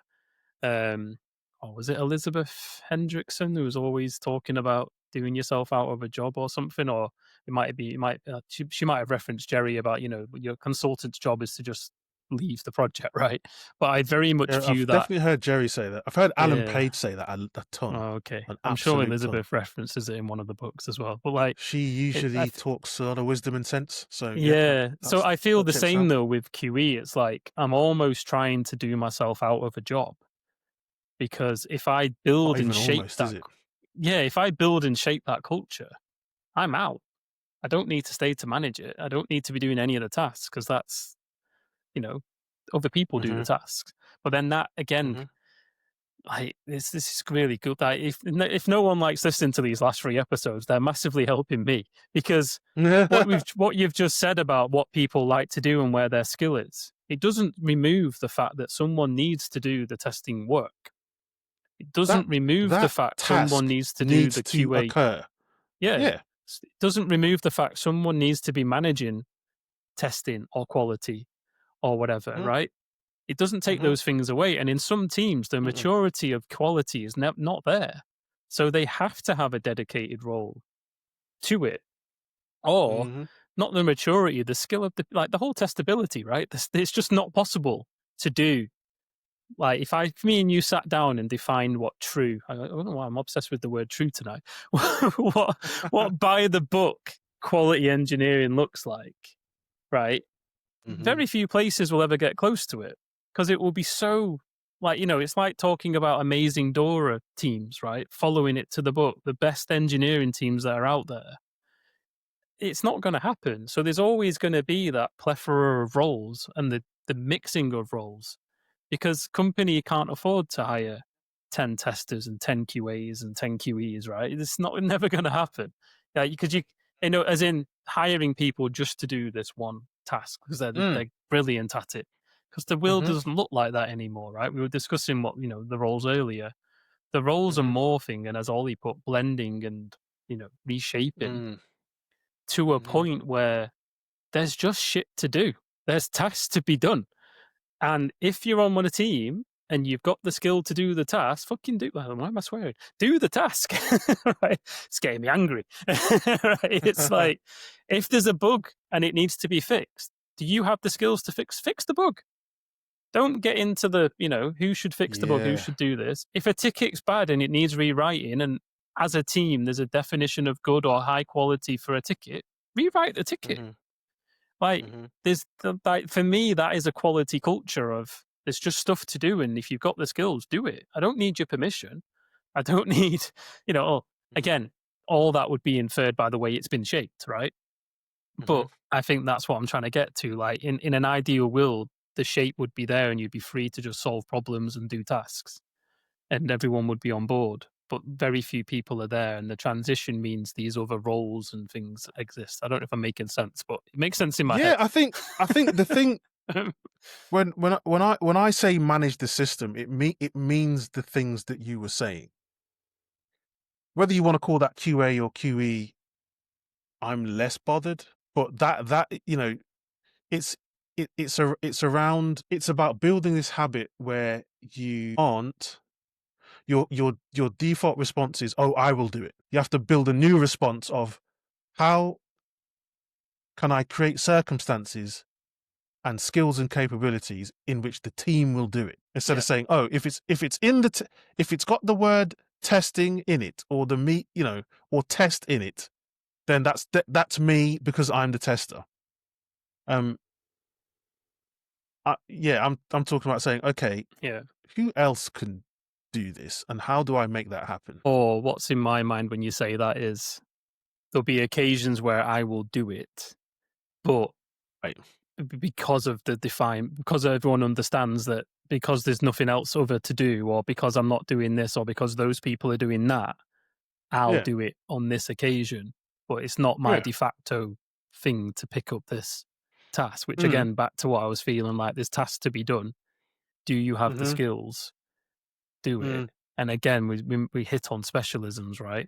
um was it Elizabeth Hendrickson who was always talking about doing yourself out of a job or something, or she might have referenced Jerry about your consultant's job is to just leave the project, right? But I very much Yeah, view I've that. definitely heard Jerry say that. I've heard Alan Yeah. Page say that a ton, Oh, okay. an I'm sure absolute ton. Elizabeth references it in one of the books as well. But like She it, I usually talks a lot of wisdom and sense. So yeah, Yeah. So I feel that the checks same out. though with QE. It's like I'm almost trying to do myself out of a job because if I Not build and even shape almost, is that, it? yeah, if I build and shape that culture, I'm out. I don't need to stay to manage it. I don't need to be doing any of the tasks because that's, you know, other people do the Mhm, tasks. But then that again, mhm. like this is really good. Like if no one likes listening to these last 3 episodes, they're massively helping me because what you've just said about what people like to do and where their skill is, it doesn't remove the fact that someone needs to do the testing work. It That doesn't remove the that fact someone task needs to do needs the to QA. occur. Yeah. Yeah. It doesn't remove the fact someone needs to be managing testing or quality or whatever, Mhm, right? It doesn't take mhm, those things away. And in some teams, the mm-mm, maturity of quality is not there. So they have to have a dedicated role to it, or mhm. not the maturity, the skill of the whole testability, right? It's just not possible to do. Like if me and you sat down and defined what true, I don't know why I'm obsessed with the word true tonight. what what by the book quality engineering looks like, right? Mhm. Very few places will ever get close to it because it will be so like it's like talking about amazing Dora teams, right? Following it to the book, the best engineering teams that are out there. It's not going to happen. So there's always going to be that plethora of roles and the mixing of roles because company can't afford to hire 10 testers and 10 QAs and 10 QEs, right? It's not never going to happen. Yeah, because as in hiring people just to do this one task because Mm, they're brilliant at it. Because the world mhm, doesn't look like that anymore, right? We were discussing what the roles earlier. The roles are mhm, morphing, and as Ollie put, blending and reshaping mm, to a mhm. point where there's just shit to do. There's tasks to be done. And if you're on a team and you've got the skill to do the task, fucking do. Well, why am I swearing? Do the task. Right? It's getting me angry. Right? It's like if there's a bug and it needs to be fixed, do you have the skills to fix the bug? Don't get into the who should fix the bug, who Yeah. should do this. If a ticket's bad and it needs rewriting, and as a team there's a definition of good or high quality for a ticket, rewrite the ticket. Mhm, Like, mhm, like for me, that is a quality culture of there's just stuff to do, and if you've got the skills, do it. I don't need your permission. I don't need, mhm, again, all that would be inferred by the way it's been shaped, right? mhm. But I think that's what I'm trying to get to. Like, in an ideal world, the shape would be there, and you'd be free to just solve problems and do tasks, and everyone would be on board. But very few people are there, and the transition means these other roles and things exist. I don't know if I'm making sense, but it makes sense in my Yeah, head. I think the thing when I say manage the system, it means the things that you were saying. Whether you want to call that QA or QE, I'm less bothered. But that it's it's about building this habit where you aren't your default response is, oh, I will do it. You have to build a new response of how can I create circumstances and skills and capabilities in which the team will do it, instead Yeah, of saying, oh, if it's if it's got the word testing in it, or the meat, or test in it, then that's me because I'm the tester. um yeah, I'm talking about saying, okay, yeah. who else can do this and how do I make that happen? Or what's in my mind when you say that is there'll be occasions where I will do it, but Right. because of because everyone understands that because there's nothing else other to do, or because I'm not doing this, or because those people are doing that, I'll Yeah. do it on this occasion. But it's not my Yeah. de facto thing to pick up this task, which Mm. again, back to what I was feeling like, there's tasks to be done. Do you have the Mhm. skills? Do it. Mm. And again, we hit on specialisms, right?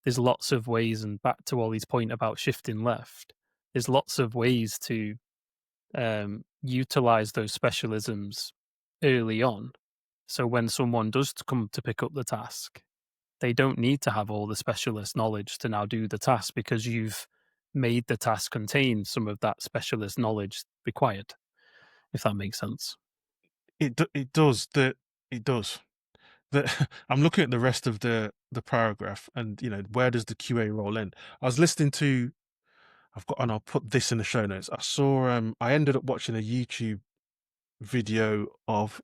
There's lots of ways, and back to Ollie's point about shifting left, there's lots of ways to utilize those specialisms early on. So when someone does come to pick up the task, they don't need to have all the specialist knowledge to now do the task, because you've made the task contain some of that specialist knowledge required, if that makes sense. It does. It does. I'm looking at the rest of the paragraph, and where does the QA role end? I was listening to. I've got, and I'll put this in the show notes. I saw. I ended up watching a YouTube video of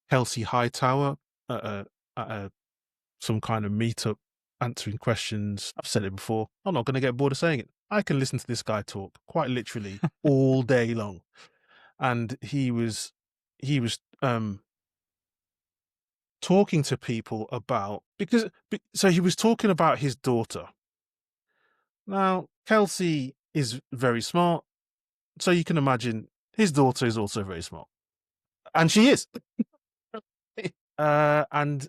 Kelsey Hightower at some kind of meetup answering questions. I've said it before. I'm not going to get bored of saying it. I can listen to this guy talk quite literally all day long, and he was talking to people about so he was talking about his daughter. Now, Kelsey is very smart, so you can imagine his daughter is also very smart, and she is. And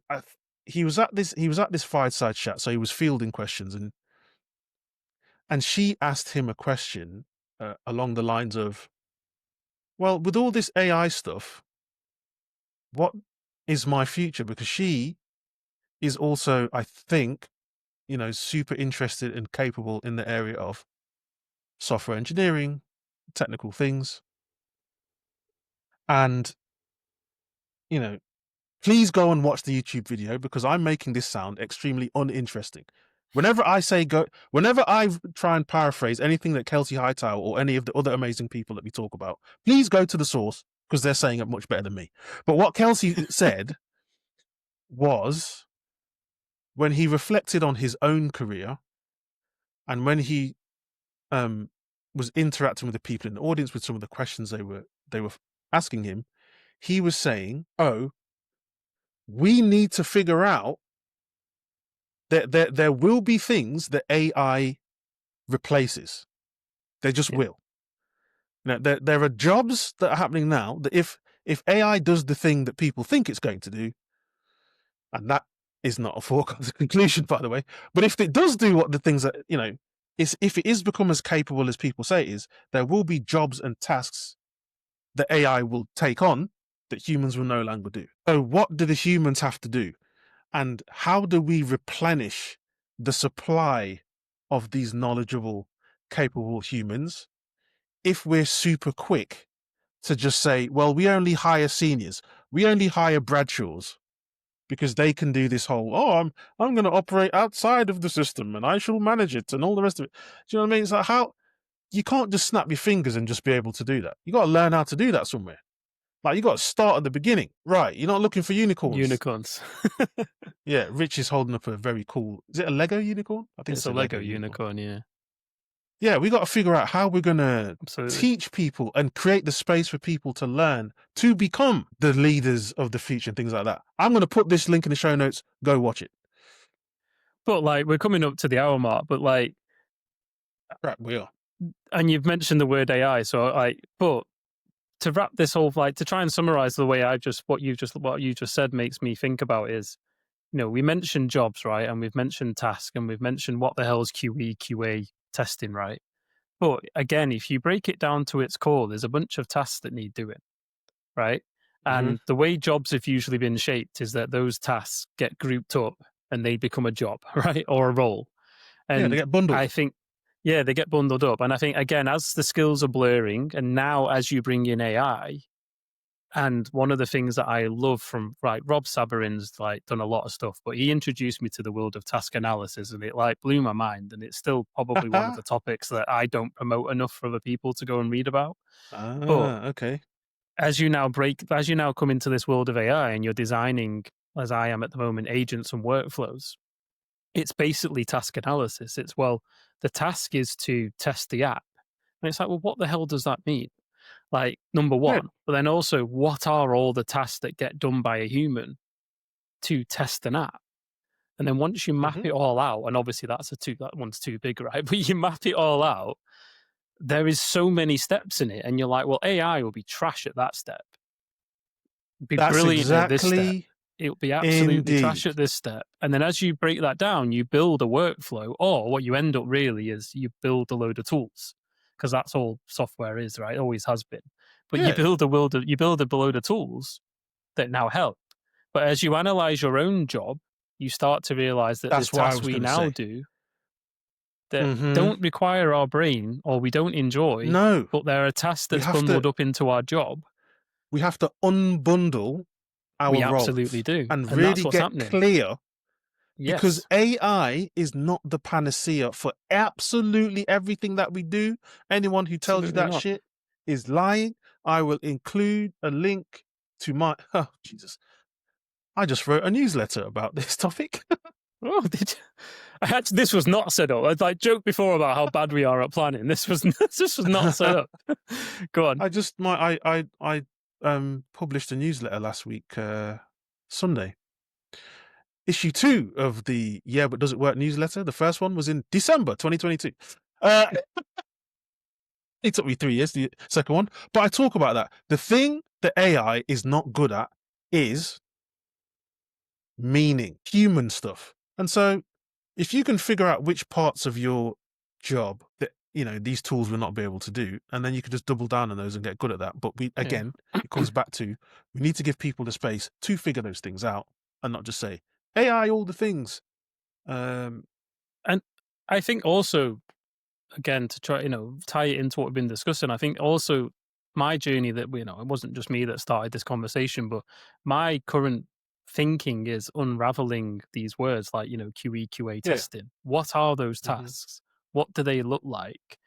he was at this fireside chat, so he was fielding questions, and she asked him a question along the lines of, "Well, with all this AI stuff, what is my future?" Because she is also, I think, super interested and capable in the area of software engineering, technical things. And, you know, please go and watch the YouTube video, because I'm making this sound extremely uninteresting. Whenever I try and paraphrase anything that Kelsey Hightower or any of the other amazing people that we talk about, please go to the source, because they're saying it much better than me. But what Kelsey said was, when he reflected on his own career, and when he um, was interacting with the people in the audience with some of the questions they were asking him, he was saying, "Oh, we need to figure out that there will be things that AI replaces. They just Yeah. will. There are jobs that are happening now that if AI does the thing that people think it's going to do, and that is not a foregone conclusion, by the way, but if it does do what the things that if it is become as capable as people say it is, there will be jobs and tasks that AI will take on that humans will no longer do. So what do the humans have to do? And how do we replenish the supply of these knowledgeable, capable humans if we're super quick to just say, well, we only hire seniors, we only hire Bradshaws, because they can do this whole, I'm going to operate outside of the system and I shall manage it and all the rest of it. Do you know what I mean? It's like, how you can't just snap your fingers and just be able to do that. You got to learn how to do that somewhere. Like, you got to start at the beginning, right? You're not looking for unicorns. Unicorns. Yeah, Rich is holding up a very cool. Is it a Lego unicorn? I think It's it's a a Lego Lego unicorn. unicorn, yeah. Yeah, we got to figure out how we're gonna Absolutely. teach people and create the space for people to learn to become the leaders of the future and things like that. I'm gonna put this link in the show notes. Go watch it. But like, we're coming up to the hour mark, but like, Right, we are. and you've mentioned the word AI, so like, but to wrap this whole, like, to try and summarize the way what you just said makes me think about is, we mentioned jobs, right? And we've mentioned task, and we've mentioned what the hell is QE, QA testing, right? But again, if you break it down to its core, there's a bunch of tasks that need doing, right? Hmm. And the way jobs have usually been shaped is that those tasks get grouped up and they become a job, right? Or a role. Yeah, they And get bundled. I think, yeah, they get bundled up. And I think, again, as the skills are blurring, and now as you bring in AI, and one of the things that I love from, like, Rob Saberin's like done a lot of stuff, but he introduced me to the world of task analysis, and it like blew my mind. And it's still probably one of the topics that I don't promote enough for other people to go and read about. But Okay. as you now come into this world of AI and you're designing, as I am at the moment, agents and workflows, it's basically task analysis. The task is to test the app. And it's like, well, what the hell does that mean? Like, number Yeah. one. But then also, what are all the tasks that get done by a human to test an app? And then once you map Hmm. it all out, and obviously that one's too big, right? But you map it all out, there is so many steps in it, and you're like, well, AI will be trash at that step, be That's brilliant at this step. exactly It'll be absolutely trash indeed. at this step. And then as you break that down, you build a workflow, or what you end up really is you build a load of tools, because that's all software is, right? Always has been. But Yeah, you build a load of tools that now help. But as you analyze your own job, you start to realize that the that's what I tasks was we going to now say. do that Hmm. don't require our brain or we don't enjoy, No, but they're a task we that's have to bundled up into our job. we have to unbundle our We absolutely roles do. and And that's really what's get happening. clear, because Yes, AI is not the panacea for absolutely everything that we do. Anyone who tells you absolutely that not. shit is lying. I will include a link to my oh Jesus. I just wrote a newsletter about this topic. Oh, did you? This was not set up. I like joked before about how bad we are at planning. This was this was not set up. Go on. I published a newsletter last week, Sunday. Issue 2 of the Yeah But Does It Work newsletter. The first one was in December 2022. Uh, it took me 3 years, the second one. But I talk about that. The thing that AI is not good at is meaning, human stuff. And so if you can figure out which parts of your job that these tools will not be able to do, and then you can just double down on those and get good at that. But Yeah. it comes back to, we need to give people the space to figure those things out and not just say AI all the things. And I think also, again, to try, tie it into what we've been discussing, I think also my journey that it wasn't just me that started this conversation, but my current thinking is unraveling these words like, QE, QA Yeah. testing. What are those Hmm. tasks? What do they look like?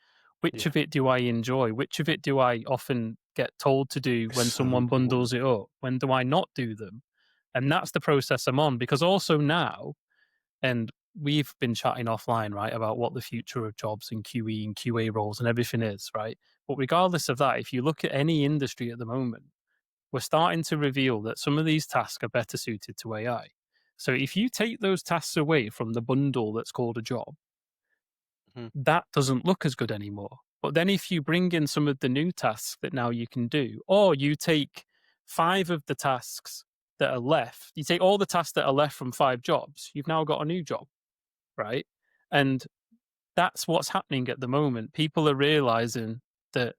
Which Yeah. of it do I enjoy? Which of it do I often get told to do It's when so someone bundles important. it up? When do I not do them? And that's the process I'm on, because also now, and we've been chatting offline, right, about what the future of jobs in QE and QA roles and everything is, right? But regardless of that, if you look at any industry at the moment, we're starting to reveal that some of these tasks are better suited to AI. So if you take those tasks away from the bundle that's called a job, Hmm. that doesn't look as good anymore. But then if you bring in some of the new tasks that now you can do, or you take 5 of the tasks that are left, you take all the tasks that are left from 5 jobs, you've now got a new job, right? And that's what's happening at the moment. People are realizing that,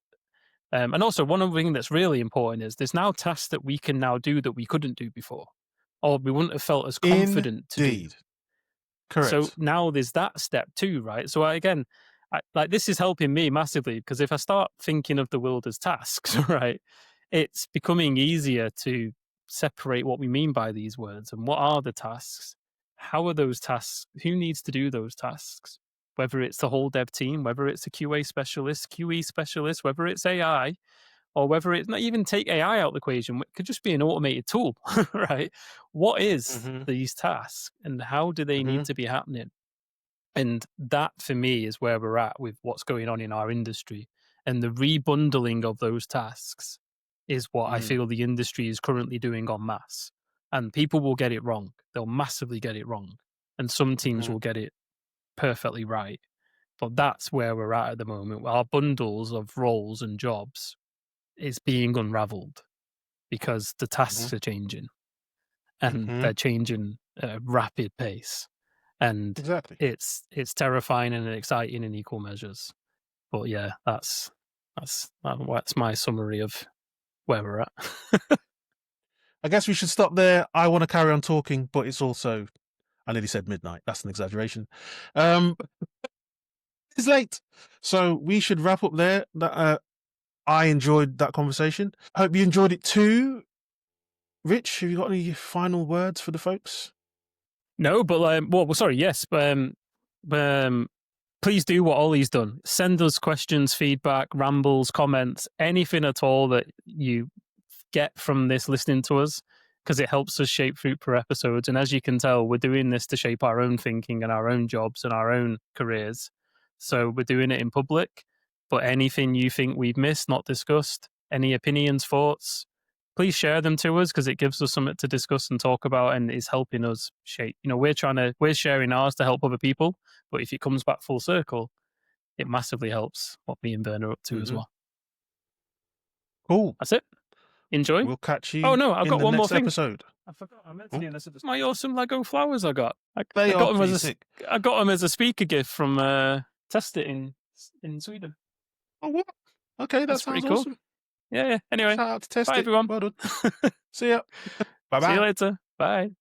and also one other thing that's really important is there's now tasks that we can now do that we couldn't do before, or we wouldn't have felt as confident to do. Indeed. So Correct. now there's that step too, right? So again, like this is helping me massively, because if I start thinking of the world as tasks, right, it's becoming easier to separate what we mean by these words and what are the tasks. How are those tasks? Who needs to do those tasks? Whether it's the whole dev team, whether it's a QA specialist, QE specialist, whether it's AI, or whether it's not even take AI out of the equation, it could just be an automated tool, right? What is Hmm. these tasks and how do they need Hmm. to be happening? And that for me is where we're at with what's going on in our industry. And the rebundling of those tasks is what I Mm. feel the industry is currently doing en masse. And people will get it wrong. They'll massively get it wrong. And some teams Hmm. will get it perfectly right. But that's where we're at the moment. Our bundles of roles and jobs is being unraveled because the Hmm. tasks are changing and Hmm. they're changing at a rapid pace. And Exactly. it's terrifying and exciting in equal measures. But yeah, that's my summary of where we're at. I guess we should stop there. I want to carry on talking, but it's also, I nearly said midnight. That's an exaggeration. Um, it's late. So we should wrap up there. I enjoyed that conversation. I hope you enjoyed it too. Rich, have you got any final words for the folks? No, but well, sorry, yes, um, please do what Ollie's done. Send us questions, feedback, rambles, comments, anything at all that you get from this listening to us, because it helps us shape future episodes. And as you can tell, we're doing this to shape our own thinking and our own jobs and our own careers. So we're doing it in public. But anything you think we've missed, not discussed, any opinions, thoughts, please share them to us because it gives us something to discuss and talk about and is helping us shape. We're sharing ours to help other people, but if it comes back full circle, it massively helps what me and Vernon are up to as Mm-hmm. well. Cool. That's it. Enjoy. We'll catch Oh you no, I've in got the one more next thing. episode. I forgot. I meant to Oh, do this. My awesome Lego flowers I got. they I are got them pretty as sick. I got them as a speaker gift from Test It in Sweden. Oh, what? Okay, that That's pretty sounds cool. awesome. Yeah. Anyway, Shout out to Test bye It. everyone. Well done. See ya. Bye See you bye. later. Bye.